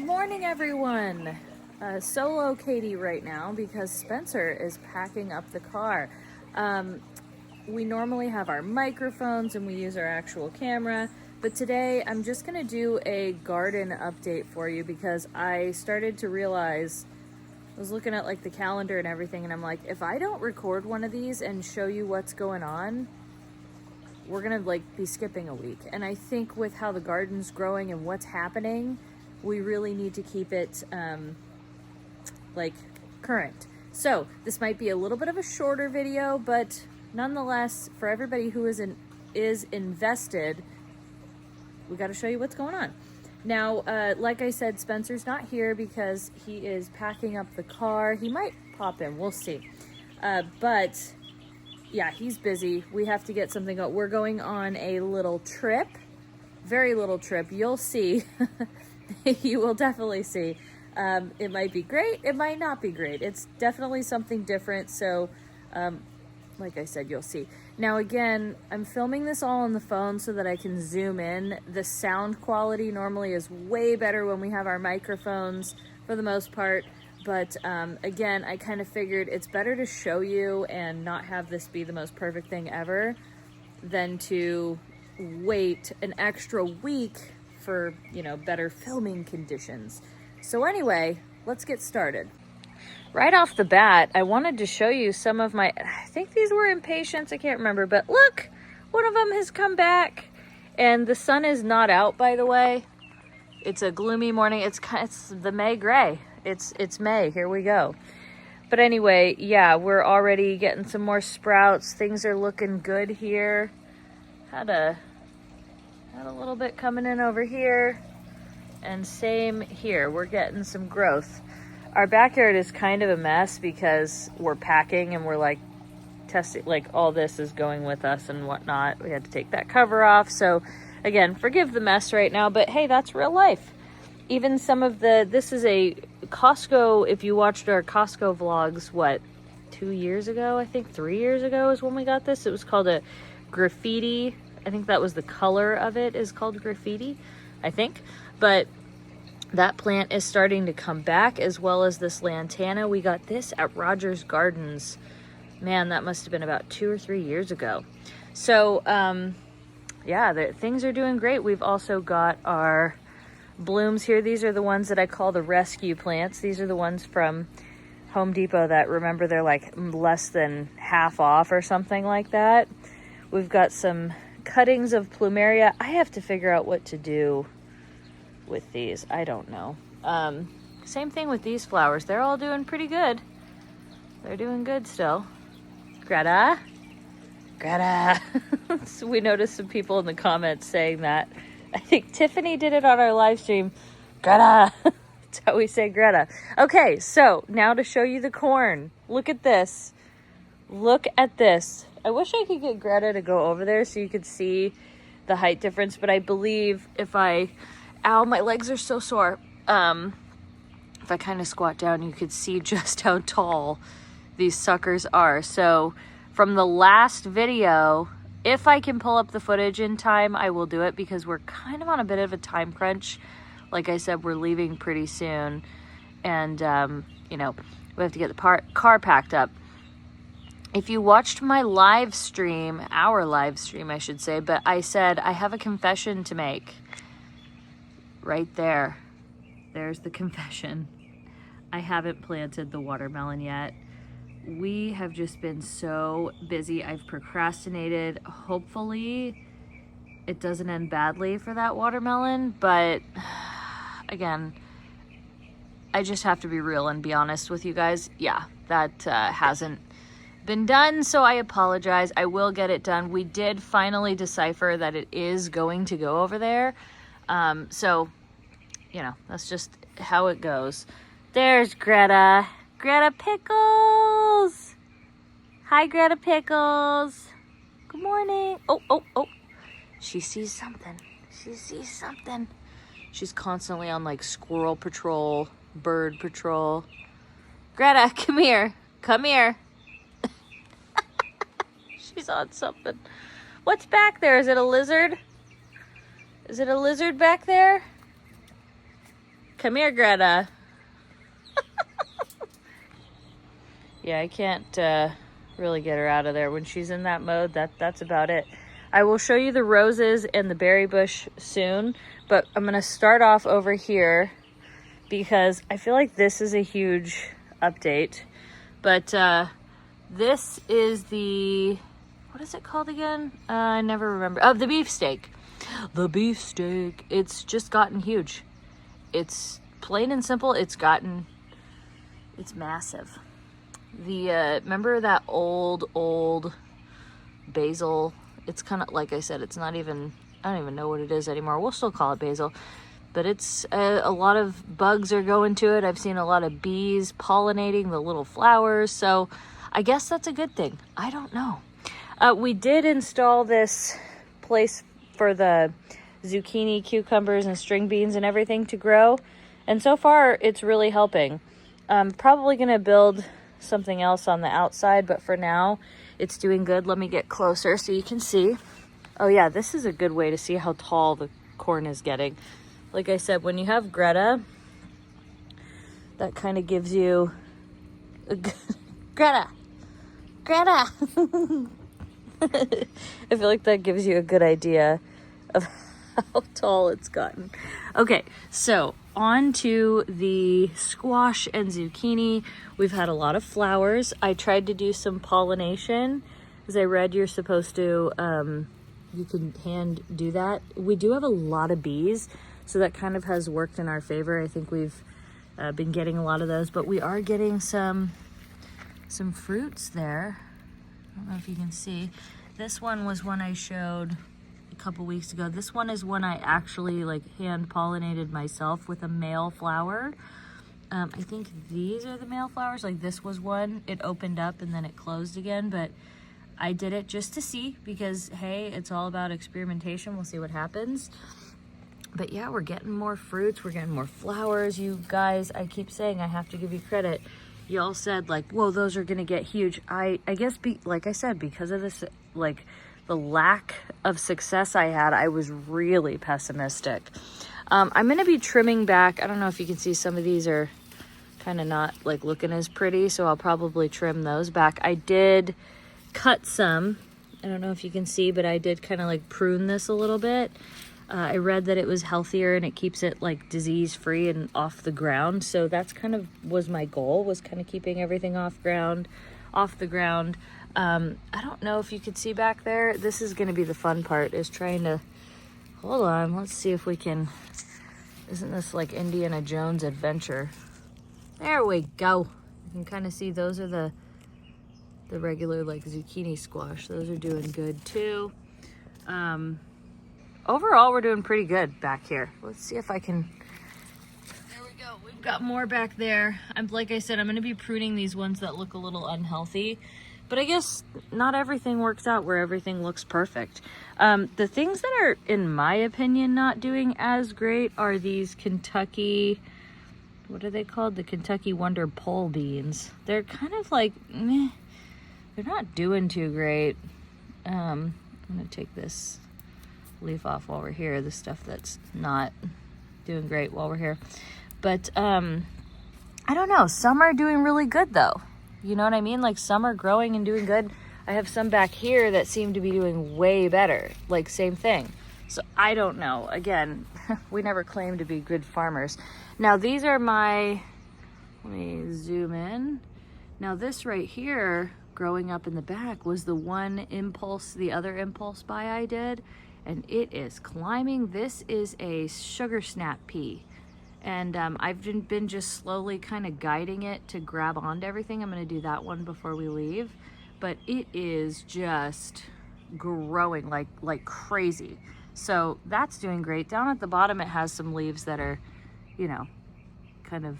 morning, everyone. Solo Katie right now because Spencer is packing up the car. We normally have our microphones and we use our actual camera, but today I'm just gonna do a garden update for you because I started to realize, I was looking at like the calendar and everything, and I'm like, if I don't record one of these and show you what's going on, we're gonna like be skipping a week. And I think with how the garden's growing and what's happening, we really need to keep it like current. So this might be a little bit of a shorter video, but nonetheless, for everybody who is invested, we got to show you what's going on. Now, like I said, Spencer's not here because he is packing up the car. He might pop in, we'll see. But yeah, he's busy. We have to get something up. We're going on a little trip, very little trip. You'll see. You will definitely see. It might be great. It might not be great. It's definitely something different. So, like I said, you'll see. Now, again, I'm filming this all on the phone so that I can zoom in. The sound quality normally is way better when we have our microphones for the most part. But again, I kind of figured it's better to show you and not have this be the most perfect thing ever than to wait an extra week for, you know, better filming conditions. So anyway, let's get started. Right off the bat, I wanted to show you some of my, I think these were impatiens, I can't remember, but look, one of them has come back and the sun is not out, by the way. It's a gloomy morning. It's the May gray. It's May, here we go. But anyway, yeah, we're already getting some more sprouts. Things are looking good here. Had a little bit coming in over here, and same here. We're getting some growth. Our backyard is kind of a mess because we're packing and we're like testing, like all this is going with us and whatnot. We had to take that cover off. So again, forgive the mess right now, but hey, that's real life. Even some of this is a Costco, if you watched our Costco vlogs, what, 2 years ago? I think 3 years ago is when we got this. It was called a graffiti. I think that was the color of it, is called graffiti, I think. But that plant is starting to come back, as well as this lantana. We got this at Rogers Gardens. Man, that must have been about 2 or 3 years ago. So, yeah, things are doing great. We've also got our blooms here. These are the ones that I call the rescue plants. These are the ones from Home Depot that, remember, they're like less than half off or something like that. We've got some cuttings of plumeria. I have to figure out what to do with these. I don't know. Same thing with these flowers. They're all doing pretty good. They're doing good still. Greta. So we noticed some people in the comments saying that. I think Tiffany did it on our live stream. Greta. That's how we say Greta. Okay, so now to show you the corn. Look at this. Look at this. I wish I could get Greta to go over there so you could see the height difference, but I believe if I, ow, my legs are so sore. If I kind of squat down, you could see just how tall these suckers are. So from the last video, if I can pull up the footage in time, I will do it because we're kind of on a bit of a time crunch. Like I said, we're leaving pretty soon. And, you know, we have to get the car packed up. If you watched my live stream, our live stream, I should say, but I said I have a confession to make. Right there. There's the confession. I haven't planted the watermelon yet. We have just been so busy. I've procrastinated. Hopefully it doesn't end badly for that watermelon, but again, I just have to be real and be honest with you guys. Yeah, that hasn't been done, so I apologize. I will get it done. We did finally decipher that it is going to go over there. So, you know, that's just how it goes. There's Greta. Greta Pickles. Hi, Greta Pickles. Good morning. Oh. She sees something. She's constantly on like squirrel patrol, bird patrol. Greta, come here. She's on something. What's back there? Is it a lizard? Is it a lizard back there? Come here, Greta. Yeah, I can't really get her out of there. When she's in that mode, that's about it. I will show you the roses and the berry bush soon, but I'm gonna start off over here because I feel like this is a huge update. But this is the, what is it called again? I never remember. Oh, the beefsteak. The beefsteak. It's just gotten huge. It's plain and simple. It's massive. Remember that old basil? It's kind of, like I said, it's not even, I don't even know what it is anymore. We'll still call it basil. But it's, a lot of bugs are going to it. I've seen a lot of bees pollinating the little flowers. So I guess that's a good thing. I don't know. We did install this place for the zucchini, cucumbers, and string beans and everything to grow. And so far, it's really helping. I'm probably going to build something else on the outside, but for now, it's doing good. Let me get closer so you can see. Oh yeah, this is a good way to see how tall the corn is getting. Like I said, when you have Greta, that kind of gives you a good... Greta! I feel like that gives you a good idea of how tall it's gotten. Okay, so on to the squash and zucchini. We've had a lot of flowers. I tried to do some pollination, as I read you're supposed to, you can hand do that. We do have a lot of bees, so that kind of has worked in our favor. I think we've been getting a lot of those, but we are getting some fruits there. I don't know if you can see. This one was one I showed a couple weeks ago. This one is one I actually like hand pollinated myself with a male flower. I think these are the male flowers. Like this was one, it opened up and then it closed again, but I did it just to see because hey, it's all about experimentation. We'll see what happens. But yeah, we're getting more fruits, we're getting more flowers. You guys, I keep saying I have to give you credit. Y'all said like, whoa, those are gonna get huge. I guess, like I said, because of this, like the lack of success I had, I was really pessimistic. I'm gonna be trimming back. I don't know if you can see, some of these are kind of not like looking as pretty, so I'll probably trim those back. I did cut some. I don't know if you can see, but I did kind of like prune this a little bit. I read that it was healthier and it keeps it like disease free and off the ground. So that's kind of was my goal, was kind of keeping everything off the ground. I don't know if you could see back there. This is going to be the fun part, is trying to, hold on, let's see if we can, isn't this like Indiana Jones adventure? There we go. You can kind of see those are the regular like zucchini squash. Those are doing good too. Overall, we're doing pretty good back here. Let's see if I can, there we go. We've got more back there. Like I said, I'm gonna be pruning these ones that look a little unhealthy, but I guess not everything works out where everything looks perfect. The things that are, in my opinion, not doing as great are these Kentucky, what are they called? The Kentucky Wonder pole beans. They're kind of like, meh. They're not doing too great. I'm gonna take this leaf off while we're here, the stuff that's not doing great while we're here. But I don't know, some are doing really good though. You know what I mean? Like some are growing and doing good. I have some back here that seem to be doing way better, like same thing. So I don't know. Again, we never claim to be good farmers. Now these are my, let me zoom in. Now this right here, growing up in the back, was the one impulse, the other impulse buy I did. And it is climbing. This is a sugar snap pea. And I've been just slowly kind of guiding it to grab onto everything. I'm gonna do that one before we leave. But it is just growing like crazy. So that's doing great. Down at the bottom, it has some leaves that are, you know, kind of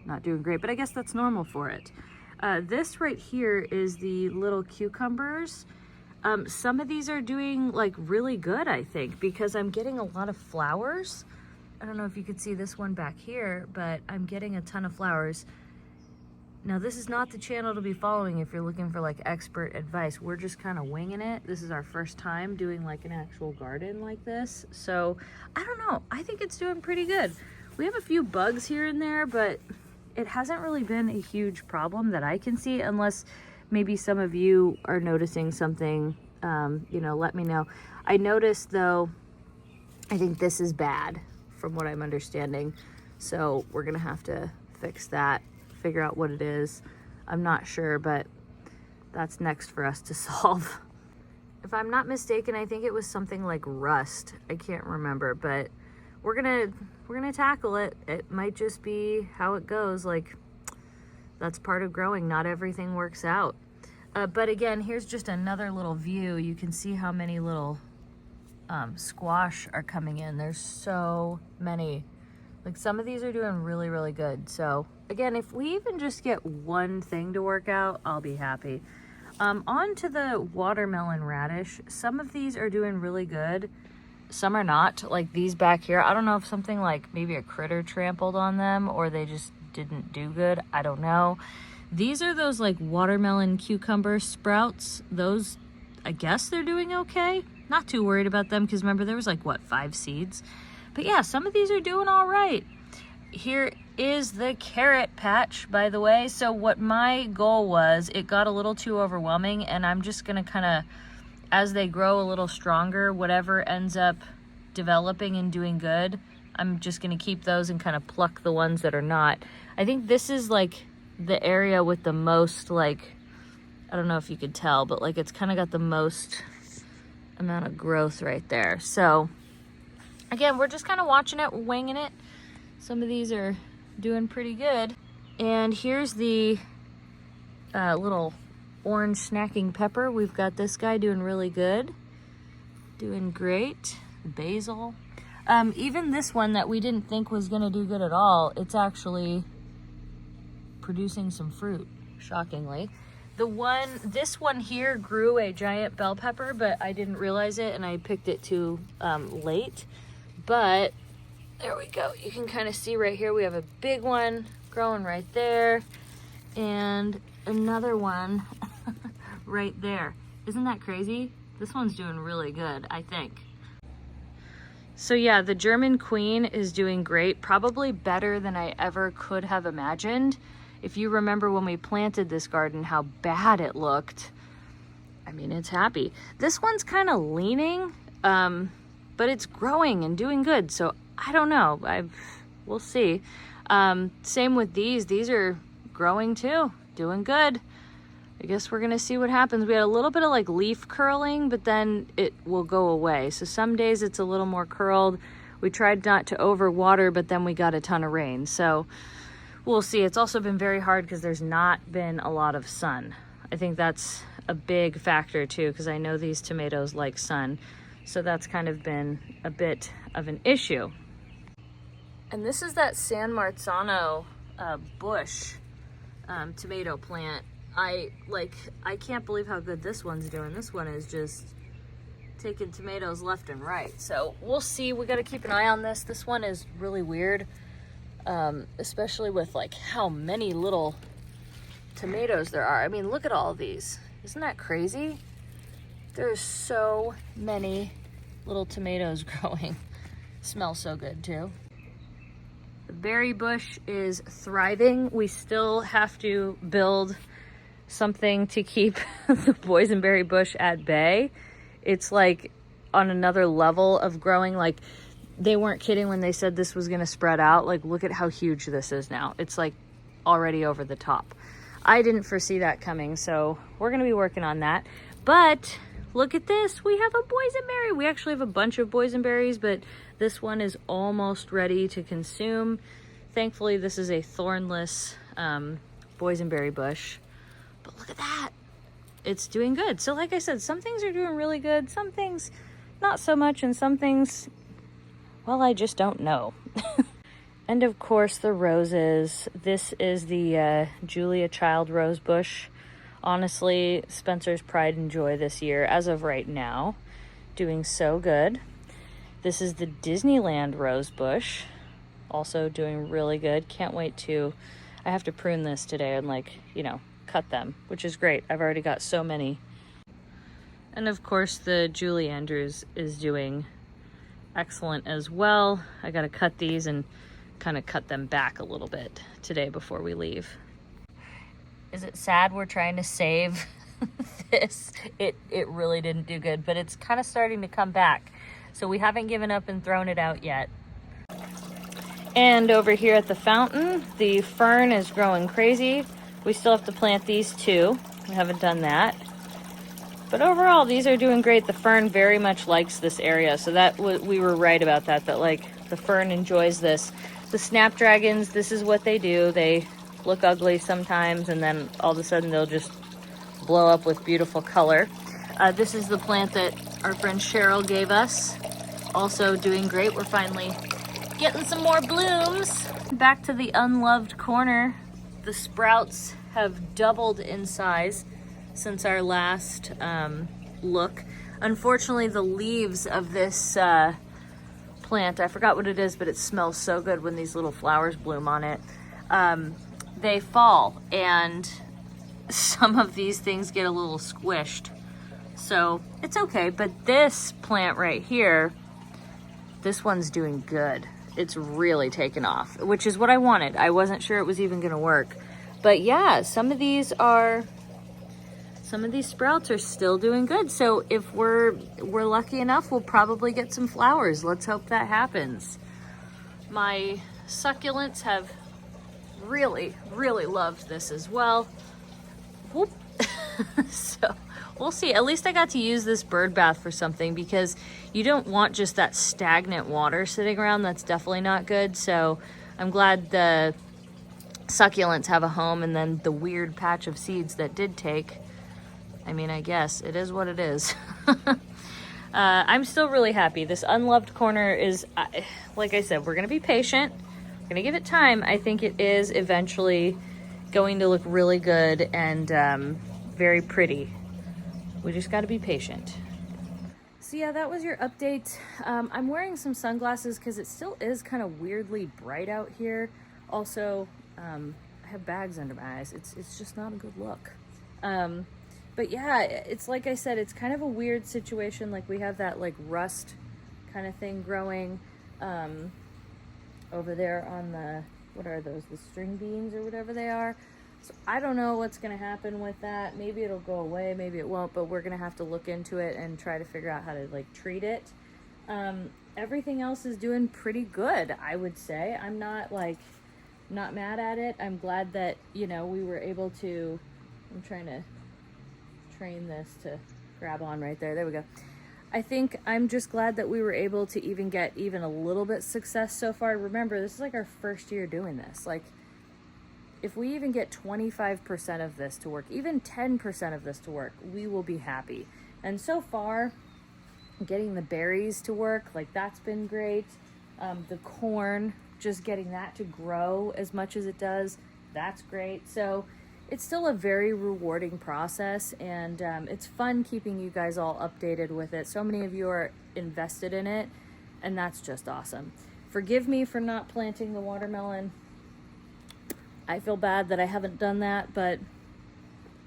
not doing great, but I guess that's normal for it. This right here is the little cucumbers. Some of these are doing like really good, I think, because I'm getting a lot of flowers. I don't know if you could see this one back here, but I'm getting a ton of flowers. Now this is not the channel to be following if you're looking for like expert advice. We're just kind of winging it. This is our first time doing like an actual garden like this. So I don't know, I think it's doing pretty good. We have a few bugs here and there, but it hasn't really been a huge problem that I can see, unless maybe some of you are noticing something. You know, let me know. I noticed though, I think this is bad from what I'm understanding. So we're gonna have to fix that, figure out what it is. I'm not sure, but that's next for us to solve. If I'm not mistaken, I think it was something like rust. I can't remember, but we're gonna tackle it. It might just be how it goes. Like, that's part of growing. Not everything works out. But again, here's just another little view. You can see how many little squash are coming in. There's so many. Like, some of these are doing really, really good. So again, if we even just get one thing to work out, I'll be happy. On to the watermelon radish. Some of these are doing really good. Some are not. Like these back here, I don't know if something like maybe a critter trampled on them or they just didn't do good. I don't know. These are those like watermelon cucumber sprouts. Those, I guess they're doing okay. Not too worried about them because remember there was like, what, 5 seeds? But yeah, some of these are doing all right. Here is the carrot patch, by the way. So what my goal was, it got a little too overwhelming, and I'm just gonna kind of, as they grow a little stronger, whatever ends up developing and doing good, I'm just gonna keep those and kind of pluck the ones that are not. I think this is like the area with the most, like, I don't know if you could tell, but like it's kind of got the most amount of growth right there. So again, we're just kind of watching it, winging it. Some of these are doing pretty good. And here's the little orange snacking pepper. We've got this guy doing really good. Doing great. Basil. Even this one that we didn't think was gonna do good at all, it's actually producing some fruit, shockingly. This one here grew a giant bell pepper, but I didn't realize it and I picked it too late. But there we go. You can kind of see right here, we have a big one growing right there and another one right there. Isn't that crazy? This one's doing really good, I think. So yeah, the German Queen is doing great, probably better than I ever could have imagined. If you remember when we planted this garden, how bad it looked. I mean, it's happy. This one's kind of leaning, but it's growing and doing good. So I don't know, we'll see. Same with these are growing too, doing good. I guess we're gonna see what happens. We had a little bit of like leaf curling, but then it will go away. So some days it's a little more curled. We tried not to overwater, but then we got a ton of rain. So we'll see. It's also been very hard because there's not been a lot of sun. I think that's a big factor too, because I know these tomatoes like sun. So that's kind of been a bit of an issue. And this is that San Marzano bush tomato plant. I can't believe how good this one's doing. This one is just taking tomatoes left and right. So we'll see. We got to keep an eye on this. This one is really weird, especially with like how many little tomatoes there are. I mean, look at all of these. Isn't that crazy? There's so many little tomatoes growing. Smells so good too. The berry bush is thriving. We still have to build something to keep the boysenberry bush at bay. It's like on another level of growing. Like, they weren't kidding when they said this was going to spread out. Like, look at how huge this is now. It's like already over the top. I didn't foresee that coming, so we're going to be working on that. But look at this. We have a boysenberry. We actually have a bunch of boysenberries, but this one is almost ready to consume. Thankfully, this is a thornless boysenberry bush. But look at that. It's doing good. So like I said, some things are doing really good, some things not so much, and some things, well, I just don't know. And of course, the roses. This is the Julia Child rose bush. Honestly, Spencer's pride and joy this year, as of right now. Doing so good. This is the Disneyland rose bush. Also doing really good. Can't wait to, I have to prune this today and like, you know, cut them, which is great. I've already got so many. And of course, the Julie Andrews is doing excellent as well. I got to cut these and kind of cut them back a little bit today before we leave. Is it sad we're trying to save this? It really didn't do good, but it's kind of starting to come back. So we haven't given up and thrown it out yet. And over here at the fountain, the fern is growing crazy. We still have to plant these two. We haven't done that. But overall, these are doing great. The fern very much likes this area. So that we were right about that like the fern enjoys this. The snapdragons, this is what they do. They look ugly sometimes, and then all of a sudden they'll just blow up with beautiful color. This is the plant that our friend Cheryl gave us. Also doing great. We're finally getting some more blooms. Back to the Unloved Corner. The sprouts have doubled in size since our last look. Unfortunately, the leaves of this plant, I forgot what it is, but it smells so good when these little flowers bloom on it. They fall, and some of these things get a little squished. So it's okay, but this plant right here, this one's doing good. It's really taken off, which is what I wanted. I wasn't sure it was even gonna work. But yeah, some of these sprouts are still doing good. So if we're lucky enough, we'll probably get some flowers. Let's hope that happens. My succulents have really, really loved this as well. Whoop. So we'll see. At least I got to use this bird bath for something, because you don't want just that stagnant water sitting around. That's definitely not good. So I'm glad the succulents have a home, and then the weird patch of seeds that did take, I mean, I guess it is what it is. I'm still really happy. This Unloved Corner is, like I said, we're going to be patient. We're going to give it time. I think it is eventually going to look really good and very pretty. We just got to be patient. So yeah, that was your update. I'm wearing some sunglasses because it still is kind of weirdly bright out here. Also, I have bags under my eyes. It's just not a good look. But yeah, it's like I said, it's kind of a weird situation. Like we have that like rust kind of thing growing over there on the, what are those? The string beans or whatever they are. So I don't know what's going to happen with that. Maybe it'll go away, maybe it won't, but we're going to have to look into it and try to figure out how to like treat it. Everything else is doing pretty good, I would say. I'm not mad at it. I'm glad that, you know, we were able to, I'm trying to train this to grab on right there. There we go. I think I'm just glad that we were able to even get even a little bit success so far. Remember, this is like our first year doing this. Like, if we even get 25% of this to work, even 10% of this to work, we will be happy. And so far, getting the berries to work, like that's been great. The corn, just getting that to grow as much as it does, that's great. So it's still a very rewarding process, and it's fun keeping you guys all updated with it. So many of you are invested in it, and that's just awesome. Forgive me for not planting the watermelon. I feel bad that I haven't done that, but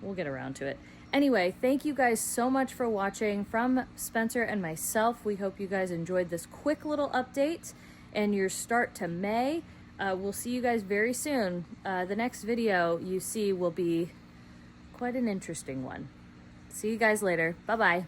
we'll get around to it. Anyway, thank you guys so much for watching. From Spencer and myself, we hope you guys enjoyed this quick little update and your start to May. We'll see you guys very soon. The next video you see will be quite an interesting one. See you guys later. Bye-bye.